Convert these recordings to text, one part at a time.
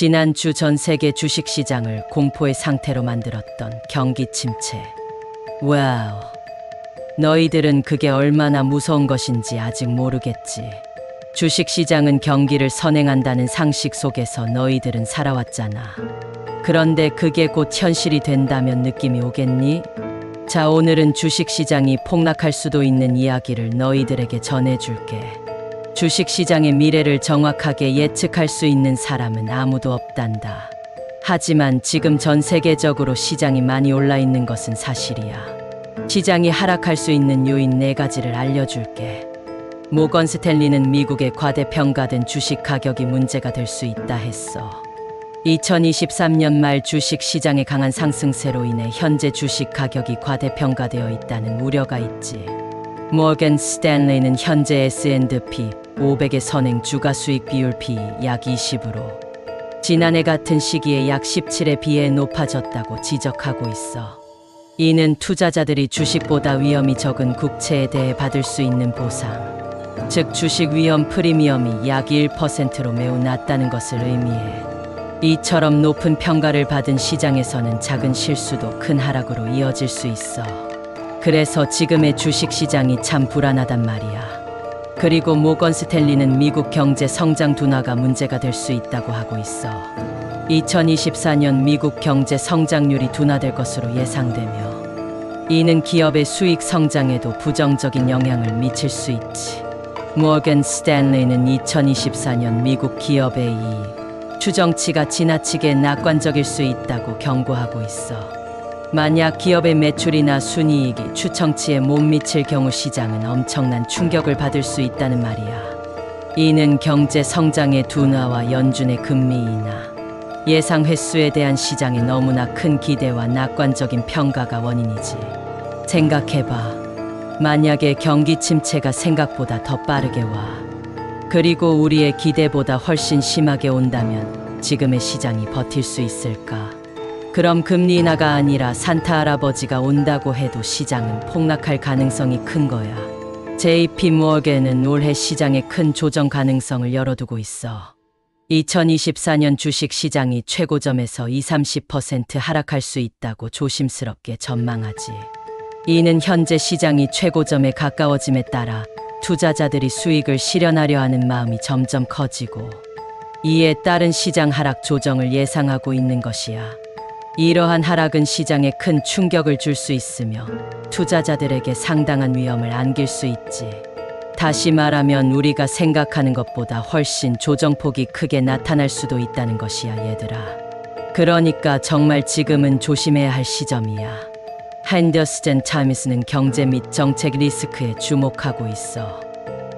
지난주 전 세계 주식시장을 공포의 상태로 만들었던 경기 침체. 와우. 너희들은 그게 얼마나 무서운 것인지 아직 모르겠지. 주식시장은 경기를 선행한다는 상식 속에서 너희들은 살아왔잖아. 그런데 그게 곧 현실이 된다면 느낌이 오겠니? 자, 오늘은 주식시장이 폭락할 수도 있는 이야기를 너희들에게 전해줄게. 주식시장의 미래를 정확하게 예측할 수 있는 사람은 아무도 없단다. 하지만 지금 전 세계적으로 시장이 많이 올라 있는 것은 사실이야. 시장이 하락할 수 있는 요인 4가지를 알려줄게. 모건 스탠리는 미국의 과대평가된 주식 가격이 문제가 될 수 있다 했어. 2023년 말 주식 시장의 강한 상승세로 인해 현재 주식 가격이 과대평가되어 있다는 우려가 있지. 모건 스탠리는 현재 S&P 500의 선행 주가 수익 비율 P 약 20으로 지난해 같은 시기에 약 17에 비해 높아졌다고 지적하고 있어. 이는 투자자들이 주식보다 위험이 적은 국채에 대해 받을 수 있는 보상, 즉 주식 위험 프리미엄이 약 1%로 매우 낮다는 것을 의미해. 이처럼 높은 평가를 받은 시장에서는 작은 실수도 큰 하락으로 이어질 수 있어. 그래서 지금의 주식시장이 참 불안하단 말이야. 그리고 모건 스탠리는 미국 경제 성장 둔화가 문제가 될 수 있다고 하고 있어. 2024년 미국 경제 성장률이 둔화될 것으로 예상되며 이는 기업의 수익 성장에도 부정적인 영향을 미칠 수 있지. 모건 스탠리는 2024년 미국 기업의 이익 추정치가 지나치게 낙관적일 수 있다고 경고하고 있어. 만약 기업의 매출이나 순이익이 추정치에 못 미칠 경우 시장은 엄청난 충격을 받을 수 있다는 말이야. 이는 경제 성장의 둔화와 연준의 금리 인하, 예상 횟수에 대한 시장의 너무나 큰 기대와 낙관적인 평가가 원인이지. 생각해봐. 만약에 경기 침체가 생각보다 더 빠르게 와, 그리고 우리의 기대보다 훨씬 심하게 온다면 지금의 시장이 버틸 수 있을까? 그럼 금리 인하가 아니라 산타 할아버지가 온다고 해도 시장은 폭락할 가능성이 큰 거야. JP 모건은 올해 시장에 큰 조정 가능성을 열어두고 있어. 2024년 주식 시장이 최고점에서 20-30% 하락할 수 있다고 조심스럽게 전망하지. 이는 현재 시장이 최고점에 가까워짐에 따라 투자자들이 수익을 실현하려 하는 마음이 점점 커지고 이에 따른 시장 하락 조정을 예상하고 있는 것이야. 이러한 하락은 시장에 큰 충격을 줄 수 있으며 투자자들에게 상당한 위험을 안길 수 있지. 다시 말하면 우리가 생각하는 것보다 훨씬 조정폭이 크게 나타날 수도 있다는 것이야, 얘들아. 그러니까 정말 지금은 조심해야 할 시점이야. 핸더슨 타임스는 경제 및 정책 리스크에 주목하고 있어.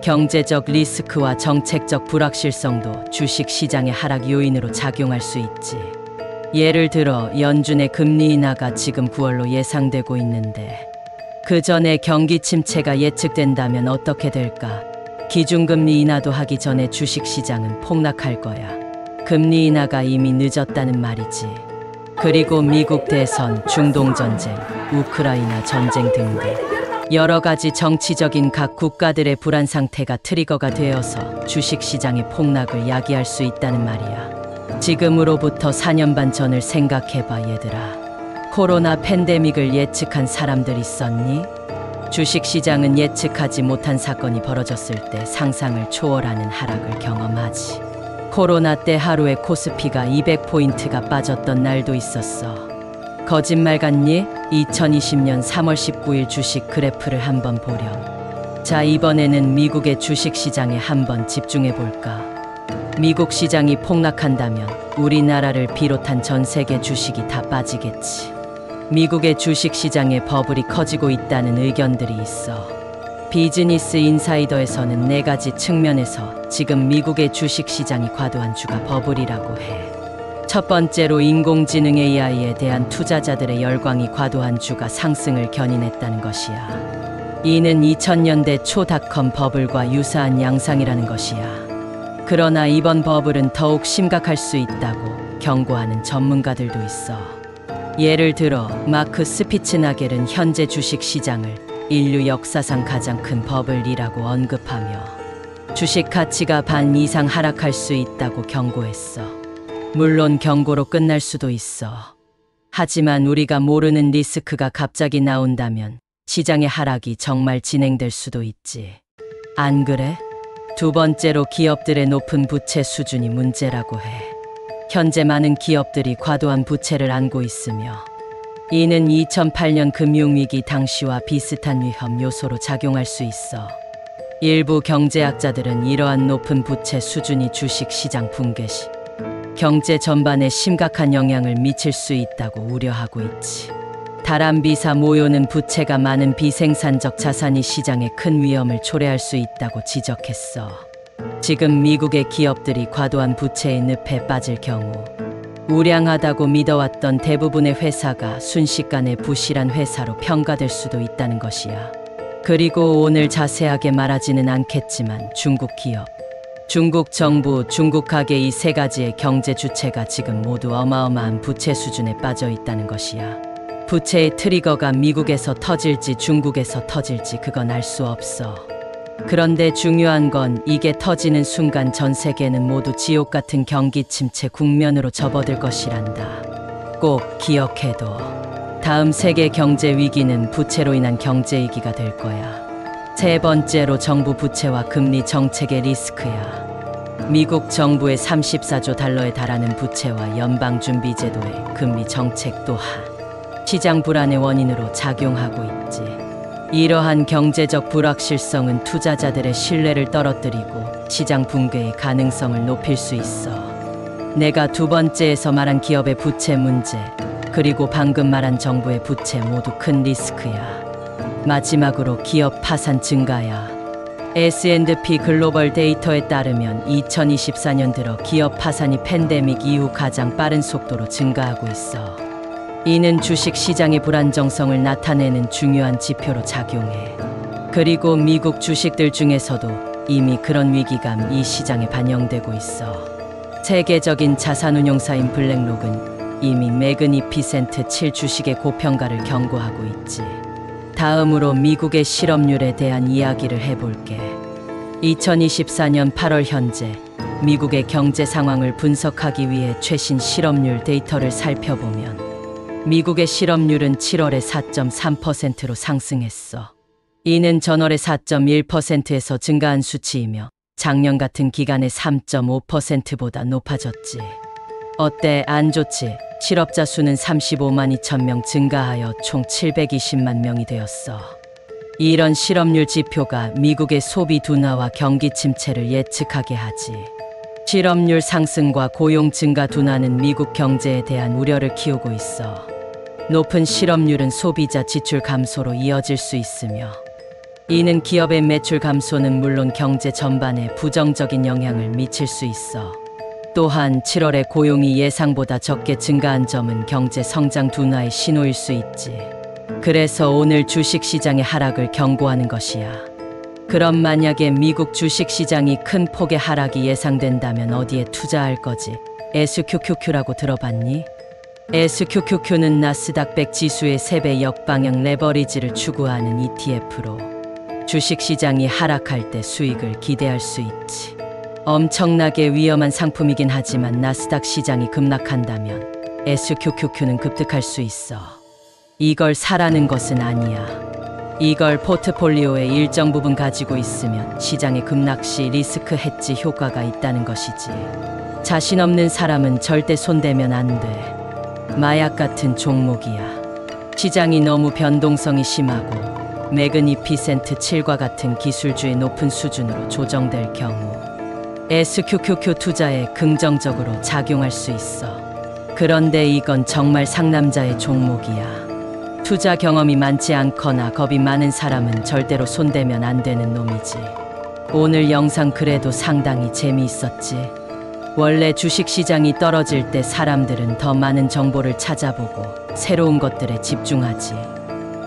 경제적 리스크와 정책적 불확실성도 주식 시장의 하락 요인으로 작용할 수 있지. 예를 들어 연준의 금리 인하가 지금 9월로 예상되고 있는데 그 전에 경기 침체가 예측된다면 어떻게 될까? 기준금리 인하도 하기 전에 주식시장은 폭락할 거야. 금리 인하가 이미 늦었다는 말이지. 그리고 미국 대선, 중동전쟁, 우크라이나 전쟁 등등 여러 가지 정치적인 각 국가들의 불안 상태가 트리거가 되어서 주식시장의 폭락을 야기할 수 있다는 말이야. 지금으로부터 4년 반 전을 생각해봐, 얘들아. 코로나 팬데믹을 예측한 사람들 있었니? 주식시장은 예측하지 못한 사건이 벌어졌을 때 상상을 초월하는 하락을 경험하지. 코로나 때 하루에 코스피가 200포인트가 빠졌던 날도 있었어. 거짓말 같니? 2020년 3월 19일 주식 그래프를 한번 보렴. 자, 이번에는 미국의 주식시장에 한번 집중해볼까? 미국 시장이 폭락한다면 우리나라를 비롯한 전 세계 주식이 다 빠지겠지. 미국의 주식시장에 버블이 커지고 있다는 의견들이 있어. 비즈니스 인사이더에서는 4가지 측면에서 지금 미국의 주식시장이 과도한 주가 버블이라고 해. 첫 번째로 인공지능 AI에 대한 투자자들의 열광이 과도한 주가 상승을 견인했다는 것이야. 이는 2000년대 초 닷컴 버블과 유사한 양상이라는 것이야. 그러나 이번 버블은 더욱 심각할 수 있다고 경고하는 전문가들도 있어. 예를 들어 마크 스피츠나겔은 현재 주식시장을 인류 역사상 가장 큰 버블이라고 언급하며 주식 가치가 반 이상 하락할 수 있다고 경고했어. 물론 경고로 끝날 수도 있어. 하지만 우리가 모르는 리스크가 갑자기 나온다면 시장의 하락이 정말 진행될 수도 있지. 안 그래? 두 번째로 기업들의 높은 부채 수준이 문제라고 해. 현재 많은 기업들이 과도한 부채를 안고 있으며 이는 2008년 금융위기 당시와 비슷한 위험 요소로 작용할 수 있어. 일부 경제학자들은 이러한 높은 부채 수준이 주식시장 붕괴 시 경제 전반에 심각한 영향을 미칠 수 있다고 우려하고 있지. 다란비사 모요는 부채가 많은 비생산적 자산이 시장에 큰 위험을 초래할 수 있다고 지적했어. 지금 미국의 기업들이 과도한 부채의 늪에 빠질 경우 우량하다고 믿어왔던 대부분의 회사가 순식간에 부실한 회사로 평가될 수도 있다는 것이야. 그리고 오늘 자세하게 말하지는 않겠지만 중국 기업, 중국 정부, 중국 가계 이 세 가지의 경제 주체가 지금 모두 어마어마한 부채 수준에 빠져 있다는 것이야. 부채의 트리거가 미국에서 터질지 중국에서 터질지 그건 알 수 없어. 그런데 중요한 건 이게 터지는 순간 전 세계는 모두 지옥 같은 경기 침체 국면으로 접어들 것이란다. 꼭 기억해둬. 다음 세계 경제 위기는 부채로 인한 경제 위기가 될 거야. 세 번째로 정부 부채와 금리 정책의 리스크야. 미국 정부의 34조 달러에 달하는 부채와 연방준비제도의 금리 정책 또한 시장 불안의 원인으로 작용하고 있지. 이러한 경제적 불확실성은 투자자들의 신뢰를 떨어뜨리고 시장 붕괴의 가능성을 높일 수 있어. 내가 두 번째에서 말한 기업의 부채 문제, 그리고 방금 말한 정부의 부채 모두 큰 리스크야. 마지막으로 기업 파산 증가야. S&P 글로벌 데이터에 따르면 2024년 들어 기업 파산이 팬데믹 이후 가장 빠른 속도로 증가하고 있어. 이는 주식 시장의 불안정성을 나타내는 중요한 지표로 작용해. 그리고 미국 주식들 중에서도 이미 그런 위기감 이 시장에 반영되고 있어. 세계적인 자산운용사인 블랙록은 이미 매그니피센트 7 주식의 고평가를 경고하고 있지. 다음으로 미국의 실업률에 대한 이야기를 해볼게. 2024년 8월 현재 미국의 경제 상황을 분석하기 위해 최신 실업률 데이터를 살펴보면 미국의 실업률은 7월에 4.3%로 상승했어. 이는 전월의 4.1%에서 증가한 수치이며 작년 같은 기간의 3.5%보다 높아졌지. 어때? 안 좋지? 실업자 수는 35만 2천 명 증가하여 총 720만 명이 되었어. 이런 실업률 지표가 미국의 소비 둔화와 경기 침체를 예측하게 하지. 실업률 상승과 고용 증가 둔화는 미국 경제에 대한 우려를 키우고 있어. 높은 실업률은 소비자 지출 감소로 이어질 수 있으며 이는 기업의 매출 감소는 물론 경제 전반에 부정적인 영향을 미칠 수 있어. 또한 7월에 고용이 예상보다 적게 증가한 점은 경제 성장 둔화의 신호일 수 있지. 그래서 오늘 주식시장의 하락을 경고하는 것이야. 그럼 만약에 미국 주식시장이 큰 폭의 하락이 예상된다면 어디에 투자할 거지? SQQQ라고 들어봤니? SQQQ는 나스닥 100 지수의 3배 역방향 레버리지를 추구하는 ETF로 주식시장이 하락할 때 수익을 기대할 수 있지. 엄청나게 위험한 상품이긴 하지만 나스닥 시장이 급락한다면 SQQQ는 급등할 수 있어. 이걸 사라는 것은 아니야. 이걸 포트폴리오의 일정 부분 가지고 있으면 시장의 급락 시 리스크 헤지 효과가 있다는 것이지. 자신 없는 사람은 절대 손대면 안 돼. 마약 같은 종목이야. 시장이 너무 변동성이 심하고 매그니피센트 7과 같은 기술주의 높은 수준으로 조정될 경우 SQQQ 투자에 긍정적으로 작용할 수 있어. 그런데 이건 정말 상남자의 종목이야. 투자 경험이 많지 않거나 겁이 많은 사람은 절대로 손대면 안 되는 놈이지. 오늘 영상 그래도 상당히 재미있었지. 원래 주식시장이 떨어질 때 사람들은 더 많은 정보를 찾아보고 새로운 것들에 집중하지.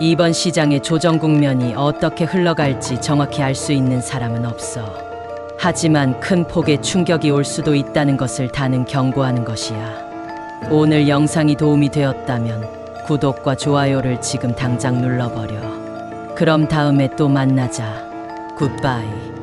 이번 시장의 조정 국면이 어떻게 흘러갈지 정확히 알 수 있는 사람은 없어. 하지만 큰 폭의 충격이 올 수도 있다는 것을 다는 경고하는 것이야. 오늘 영상이 도움이 되었다면 구독과 좋아요를 지금 당장 눌러버려. 그럼 다음에 또 만나자. 굿바이.